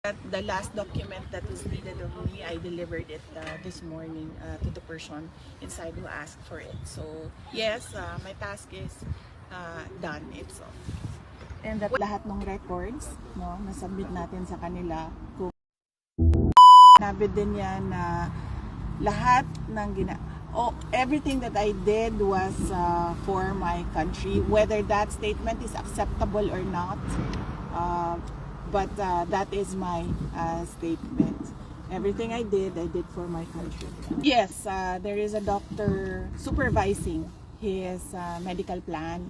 The last document that was needed of me, I delivered it this morning to the person inside who asked for it. So yes, my task is done itself. And that lahat ng records, no, nasubmit natin sa kanila. Kung sinabi din niya na lahat ng everything that I did was for my country, whether that statement is acceptable or not. But that is my statement. Everything I did for my country. Yes, there is a doctor supervising his medical plan.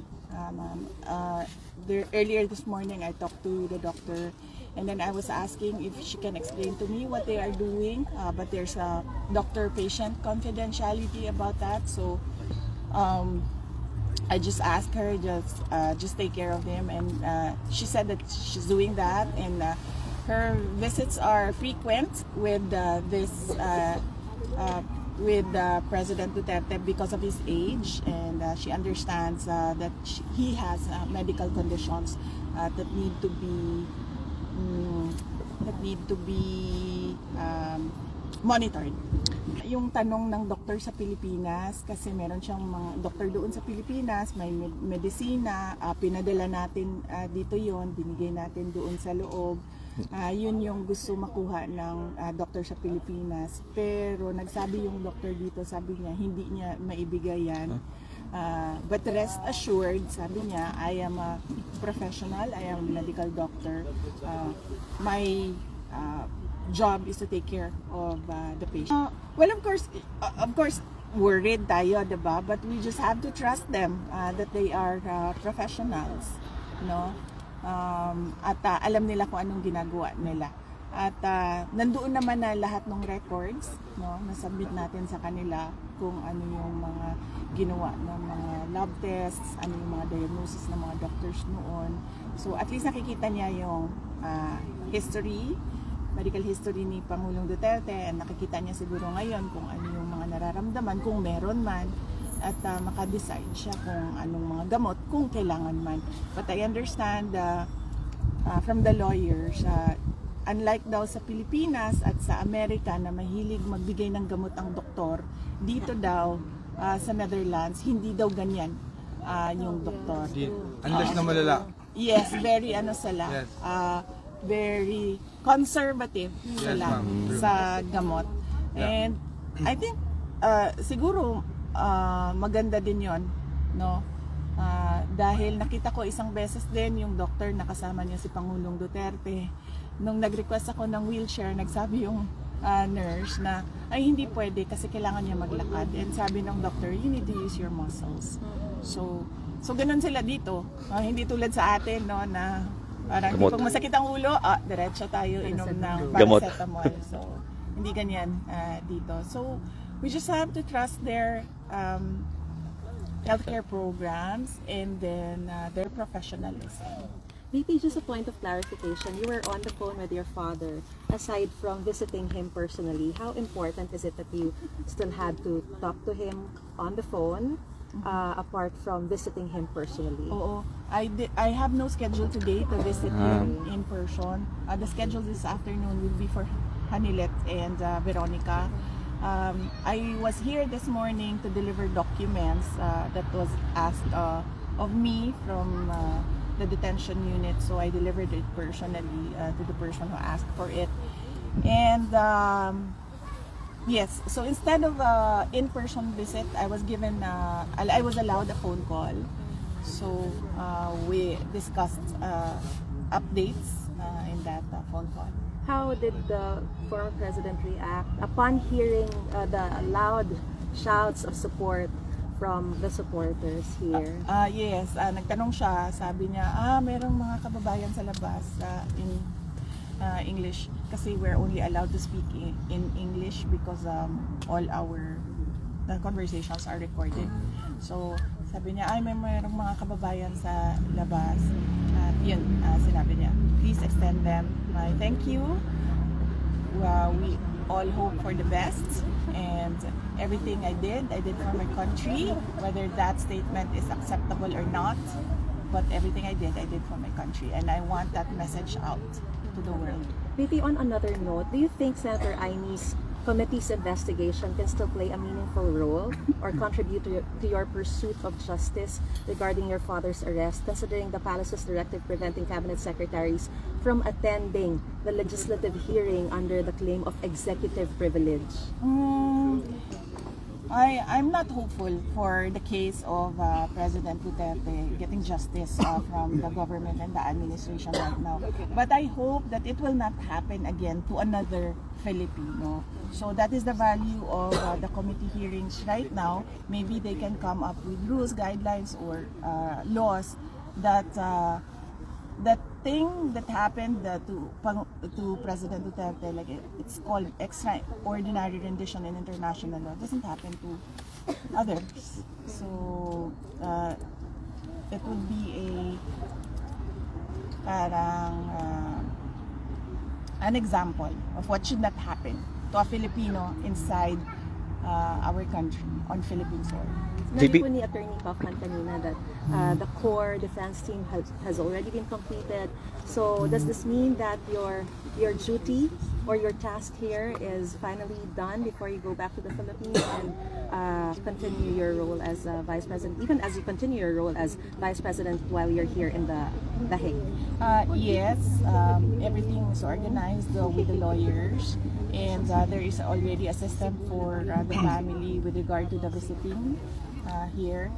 Earlier this morning, I talked to the doctor, and then I was asking if she can explain to me what they are doing. But there's a doctor-patient confidentiality about that, so I just asked her just take care of him, and she said that she's doing that, and her visits are frequent with President Duterte because of his age, and she understands that he has medical conditions that need to be monitored. Yung tanong ng doktor sa Pilipinas, kasi meron siyang mga doktor doon sa Pilipinas, may medisina, pinadala natin dito yon, binigay natin doon sa loob. Yun yung gusto makuha ng doktor sa Pilipinas. Pero nagsabi yung doktor dito, sabi niya, hindi niya maibigay yan. But rest assured, sabi niya, I am a professional, I am a medical doctor. My job is to take care of the patient. Well, of course, worried tayo, diba? But we just have to trust them that they are professionals, no? At alam nila kung anong ginagawa nila. At nandoon naman na lahat ng records, no? Nasubmit natin sa kanila kung ano yung mga ginawa ng mga lab tests, ano yung mga diagnosis ng mga doctors noon. So at least nakikita niya yung medical history ni Pangulong Duterte, and nakikita niya siguro ngayon kung ano yung mga nararamdaman, kung meron man, at makadecide siya kung anong mga gamot, kung kailangan man. But I understand from the lawyers, unlike daw sa Pilipinas at sa Amerika na mahilig magbigay ng gamot ang doktor, dito daw sa Netherlands, hindi daw ganyan yung doktor. Unless na malala. Yes, very sila. Yes. Very conservative sila sa gamot. And I think siguro maganda din yon, no? Dahil nakita ko isang beses din yung doctor na kasama niya si Pangulong Duterte. Nung nag-request ako ng wheelchair, nagsabi yung nurse na ay hindi pwede kasi kailangan niya maglakad. And sabi ng doctor, you need to use your muscles. So ganun sila dito. Hindi tulad sa atin, no, na parang pag masakit ang ulo, diretso tayo inom ng paracetamol. So, hindi ganyan dito. So, we just have to trust their healthcare programs and then their professionalism. Maybe just a point of clarification. You were on the phone with your father. Aside from visiting him personally, how important is it that you still had to talk to him on the phone? Apart from visiting him personally? Oo. I have no schedule today to visit him in person. The schedule this afternoon will be for Hanilet and Veronica. I was here this morning to deliver documents that was asked of me from the detention unit. So I delivered it personally to the person who asked for it. And yes, so instead of in-person visit, I was allowed a phone call. So we discussed updates in that phone call. How did the former president react upon hearing the loud shouts of support from the supporters here? Yes, nagtanong siya, sabi niya, merong mga kababayan sa labas in English, kasi we're only allowed to speak in English because all our conversations are recorded. So sabi niya, may mayroong mga kababayan sa labas. At yun, sinabi niya, please extend them my thank you. We all hope for the best, and everything I did for my country, whether that statement is acceptable or not. But everything I did for my country, and I want that message out to the world. Maybe on another note, do you think Senator Aime's committee's investigation can still play a meaningful role or contribute to your pursuit of justice regarding your father's arrest, considering the palace's directive preventing cabinet secretaries from attending the legislative hearing under the claim of executive privilege? I'm not hopeful for the case of President Duterte getting justice from the government and the administration right now. But I hope that it will not happen again to another Filipino. So that is the value of the committee hearings right now. Maybe they can come up with rules, guidelines, or laws that that thing that happened to President Duterte, like it's called extraordinary rendition in international law, doesn't happen to others. So it would be an example of what should not happen to a Filipino inside our country on Philippine soil. Narinig po ni Attorney Kaufman kanina that the core defense team has already been completed. So does this mean that your duty or your task here is finally done before you go back to the Philippines and continue your role as Vice President, even as you continue your role as Vice President while you're here in the Hague? Yes, everything is organized with the lawyers, and there is already a system for the family with regard to the visiting here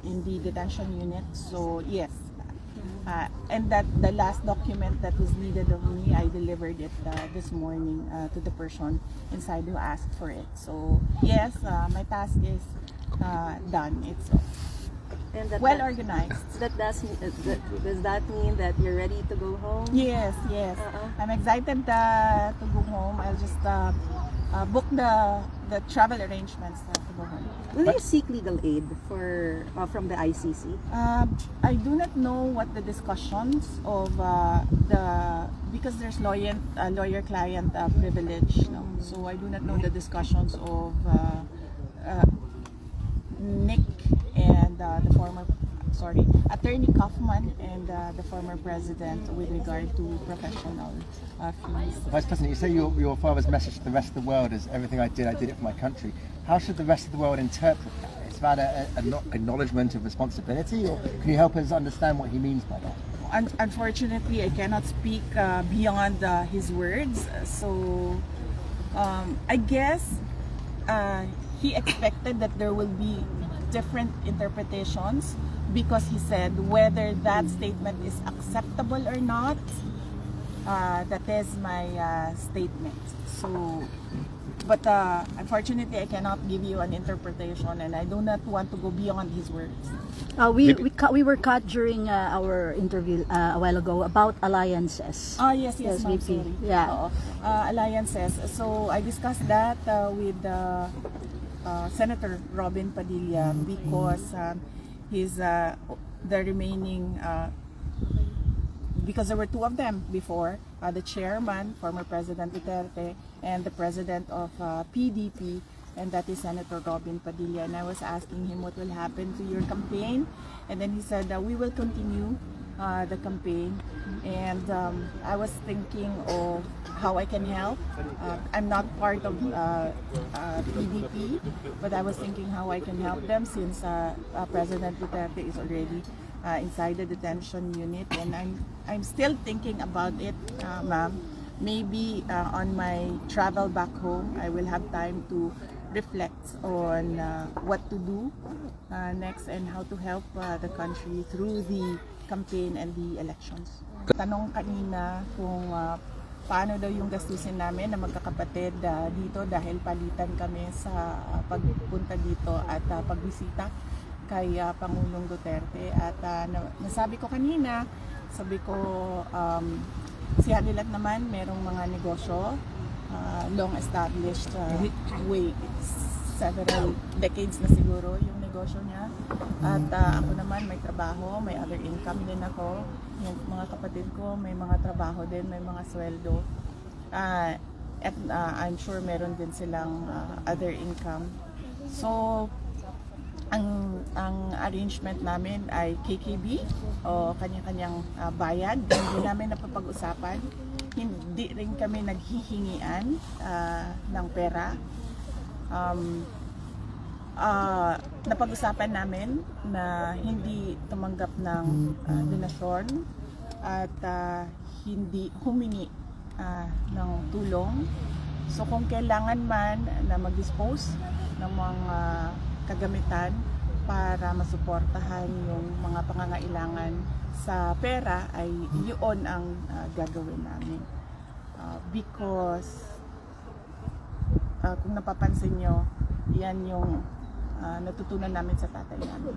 in the detention unit. So yes, and that the last document that was needed of me, I delivered it this morning to the person inside who asked for it. So yes, my task is done. It's And that well organized. does that mean that you're ready to go home? Yes, yes. I'm excited to go home. I'll just book the travel arrangements to go home. Will you seek legal aid from the ICC? I do not know what the discussions of because there's lawyer-client privilege. No? So I do not know the discussions of Nick and Attorney Kaufman and the former president with regard to professional fees. Vice President, you say your father's message to the rest of the world is everything I did it for my country. How should the rest of the world interpret that? Is that an acknowledgement of responsibility, or can you help us understand what he means by that? Unfortunately, I cannot speak beyond his words. So I guess he expected that there will be different interpretations because he said whether that statement is acceptable or not. That is my statement. So, but unfortunately, I cannot give you an interpretation, and I do not want to go beyond his words. We were cut during our interview a while ago about alliances. Yes, ma'am, VP. sorry. Yeah. Alliances. So I discussed that with Senator Robin Padilla because he's the remaining. Because there were two of them before, the chairman, former President Duterte, and the president of PDP, and that is Senator Robin Padilla. And I was asking him what will happen to your campaign, and then he said we will continue the campaign. And I was thinking of how I can help. I'm not part of PDP, but I was thinking how I can help them since President Duterte is already inside the detention unit, and I'm still thinking about it, ma'am. Maybe on my travel back home, I will have time to reflect on what to do next and how to help the country through the campaign and the elections. Tanong kanina kung paano daw yung gastusin namin na magkakapatid dito dahil palitan kami sa pagpunta dito at pagbisita kay Pangulong Duterte. At nasabi ko kanina, sabi ko si Hanilat naman merong mga negosyo, long established way, several decades na siguro yung negosyo niya. At ako naman may trabaho, may other income din ako. Yung mga kapatid ko may mga trabaho din, may mga sweldo. At I'm sure meron din silang other income. So ang arrangement namin ay KKB o kanya-kanyang bayad. Hindi namin napapag-usapan hindi rin kami naghihingian ng pera. Napag-usapan namin na hindi tumanggap ng donasyon at hindi humingi ng tulong. So kung kailangan man na mag-dispose ng mga kagamitan para masuportahan yung mga pangangailangan sa pera, ay yun ang gagawin namin. Because kung napapansin nyo, yan yung natutunan namin sa tatay namin.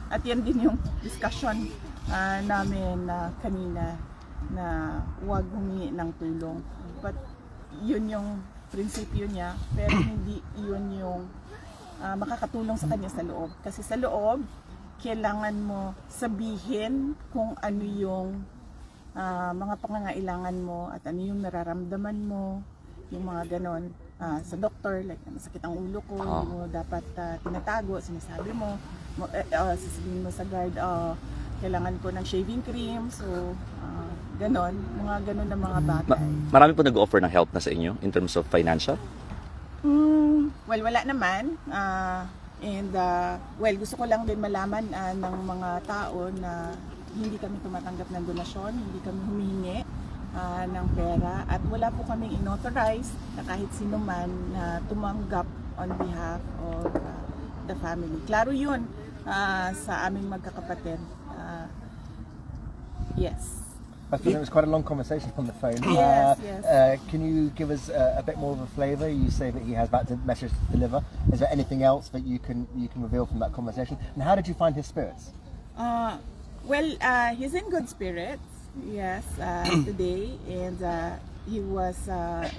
At yan din yung discussion namin kanina, na huwag humingi ng tulong. But yun yung prinsipyo niya, pero hindi yun yung makakatulong sa kanya sa loob. Kasi sa loob, kailangan mo sabihin kung ano yung mga pangangailangan mo at ano yung nararamdaman mo, yung mga ganon. Sa doktor, like masakit ang ulo ko, hindi mo dapat tinatago, sinasabi mo, sasabihin mo sa guard, kailangan ko ng shaving cream, so ganon, mga ganon na mga bagay. Marami po nag-offer ng help na sa inyo in terms of financial? Well, wala naman. Well, gusto ko lang din malaman ng mga tao na hindi kami tumatanggap ng donasyon, hindi kami humihingi ng pera, at wala po kaming inauthorize na kahit sino man na tumanggap on behalf of the family. Klaro yun sa aming magkakapatid. Yes. I think it was quite a long conversation on the phone. Yes, yes. Can you give us a bit more of a flavour? You say that he has back to message to deliver. Is there anything else that you can reveal from that conversation? And how did you find his spirits? Well, he's in good spirits. Yes, today, and he was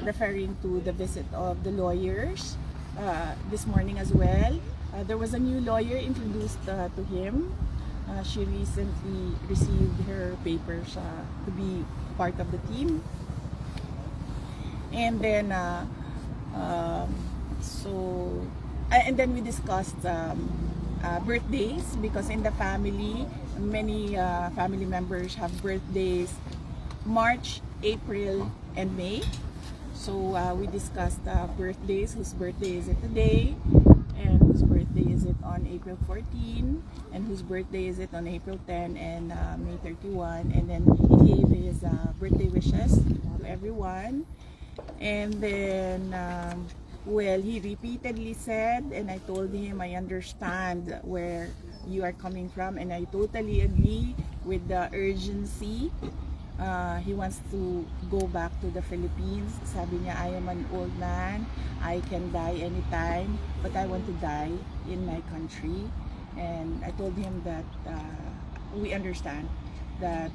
referring to the visit of the lawyers this morning as well. There was a new lawyer introduced to him. She recently received her papers to be part of the team. And then, and then we discussed birthdays, because in the family, many family members have birthdays March, April, and May. So we discussed birthdays, whose birthday is it today, and whose birthday is it on April 14, and whose birthday is it on April 10 and May 31. And then he gave his birthday wishes to everyone. And then, well, he repeatedly said, and I told him I understand where you are coming from, and I totally agree with the urgency. He wants to go back to the Philippines. Sabi niya, I am an old man, I can die anytime, but I want to die in my country. And I told him that we understand that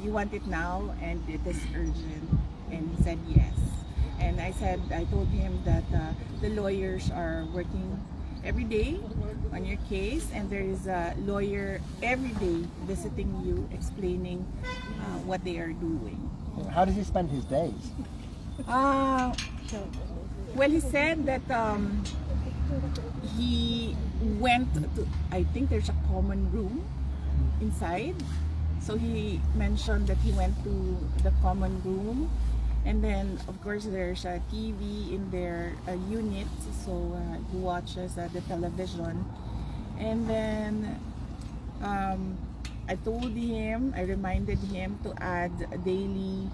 you want it now and it is urgent. And he said yes. And I told him that the lawyers are working every day on your case, and there is a lawyer every day visiting you, explaining what they are doing. How does he spend his days? Well, he said that he went to, I think there's a common room inside. So he mentioned that he went to the common room, and then of course there's a TV in their unit, so he watches the television. And then I reminded him to add daily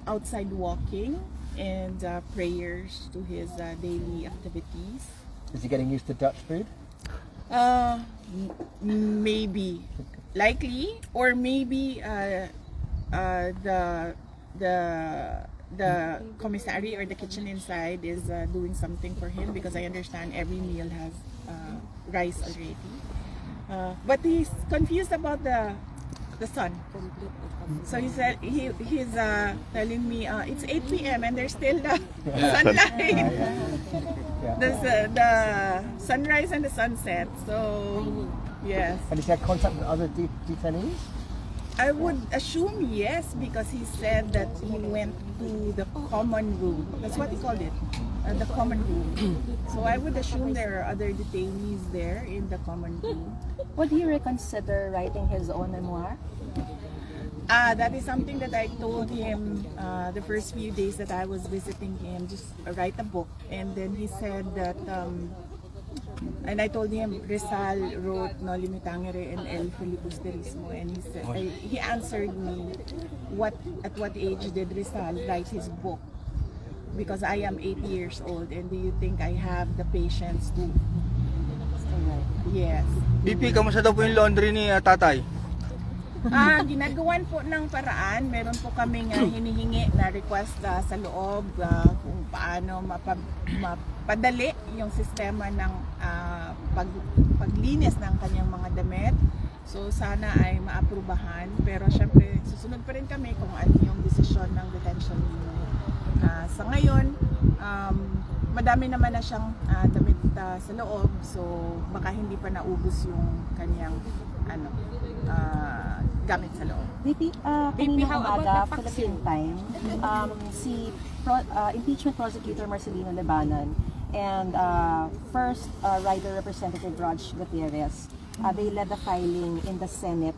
outside walking and prayers to his daily activities. Is he getting used to Dutch food? Maybe, likely, or maybe the commissary or the kitchen inside is doing something for him, because I understand every meal has rice already. But he's confused about the sun. So he said he's telling me it's 8 p.m. and there's still the sunlight. There's the sunrise and the sunset. So yes. And has he had contact with other detainees? I would assume yes, because he said that he went to the common room. That's what he called it, the common room. So I would assume there are other detainees there in the common room. Would he reconsider writing his own memoir? That is something that I told him the first few days that I was visiting him, just write a book. And then he said that, and I told him Rizal wrote No Limitangere and El Filibusterismo, and he said, he answered me, at what age did Rizal write his book? Because I am 80 years old, and do you think I have the patience to? Yes. BP, kamusta daw po yung laundry ni tatay? Ginagawan po ng paraan. Meron po kaming hinihingi na request sa loob kung paano mapadali yung sistema ng paglinis ng kanyang mga damit. So sana ay maaprubahan. Pero syempre susunod pa rin kami kung ano yung desisyon ng detention unit. Sa ngayon, madami naman na siyang damit sa loob. So baka hindi pa naubos yung kanyang gamit sa loob. VP, kanina umaga, Philippine time, impeachment prosecutor Marcelino Lebanon and first Rider Representative Raj Gutierrez, they led the filing in the Senate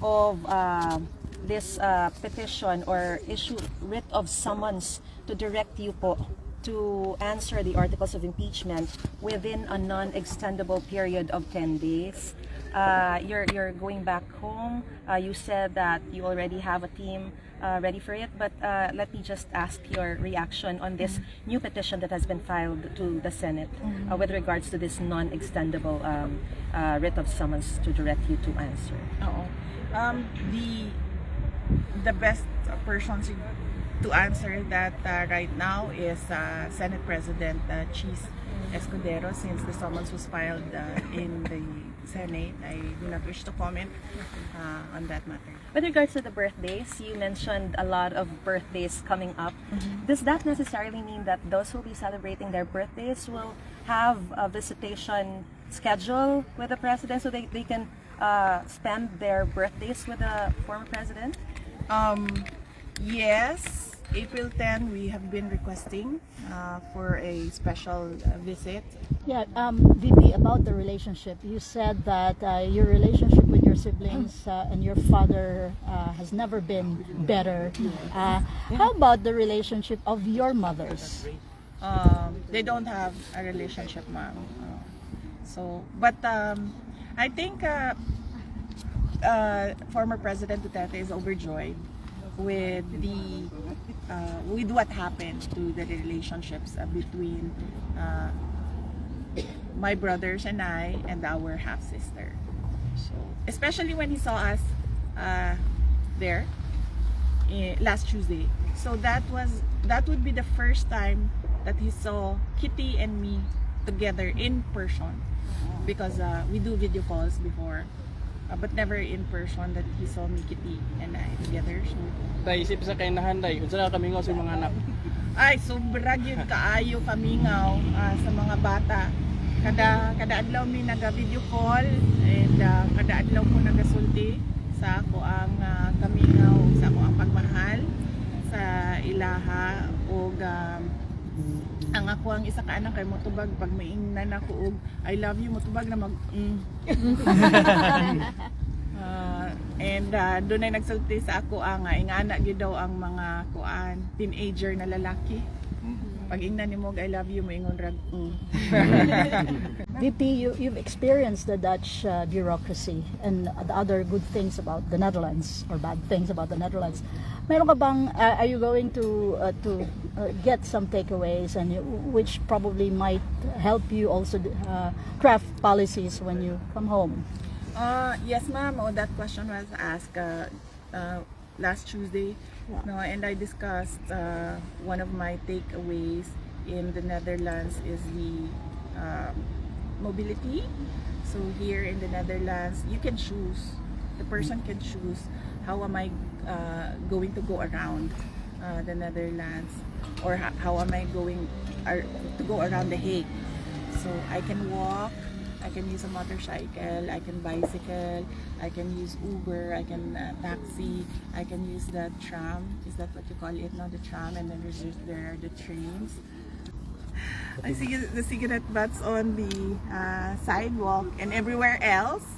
of this petition or issue writ of summons to direct you po to answer the articles of impeachment within a non-extendable period of 10 days. You're going back home. You said that you already have a team ready for it, but let me just ask your reaction on this new petition that has been filed to the Senate with regards to this non-extendable writ of summons to direct you to answer. The best person to answer that right now is Senate President Cheese Escudero, since the summons was filed in the Senate. I do not wish to comment on that matter. With regards to the birthdays, you mentioned a lot of birthdays coming up. Does that necessarily mean that those who will be celebrating their birthdays will have a visitation schedule with the president so they can spend their birthdays with the former president? Yes. April 10, we have been requesting for a special visit. Yeah, VP, about the relationship, you said that your relationship with your siblings and your father has never been better. How about the relationship of your mothers? They don't have a relationship, ma'am. But I think former President Duterte is overjoyed with what happened to the relationships between my brothers and I and our half sister. So especially when he saw us there last Tuesday. So that would be the first time that he saw Kitty and me together in person, because we do video calls before. But never in person that he saw me, Kitty, and I together. So, Isip sa kainahan, day. Unsa na kami sa mga anak? ay, sobra gyud kaayo kamingaw sa mga bata. Kada adlaw mi naga-video call, and kada adlaw ko nagasulti sa ako ang kamingaw, sa ako ang pagmahal sa ilaha, ug ang ako ang isa ka anak kay motubag pag maingnan ako og I love you, motubag na mag and doon ay nagsulti sa ako ang ingana gyud daw ang mga kuan teenager na lalaki. Pag ingnan nimo og I love you, moingon rag VP, you've experienced the Dutch bureaucracy and the other good things about the Netherlands or bad things about the Netherlands. Meron ka bang, are you going to get some takeaways and which probably might help you also craft policies when you come home? Yes, ma'am. That question was asked last Tuesday. Yeah. No, and I discussed one of my takeaways in the Netherlands is the mobility. So here in the Netherlands, you can choose. The person can choose how am I going to go around the Netherlands, or how am I going to go around the Hague. So I can walk, I can use a motorcycle, I can bicycle, I can use Uber, I can taxi, I can use the tram. Is that what you call it now? The tram, and then there are the trains. I see the cigarette butts on the sidewalk and everywhere else.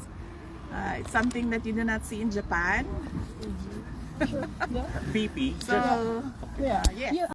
It's something that you do not see in Japan. VP. So, Yeah. yes.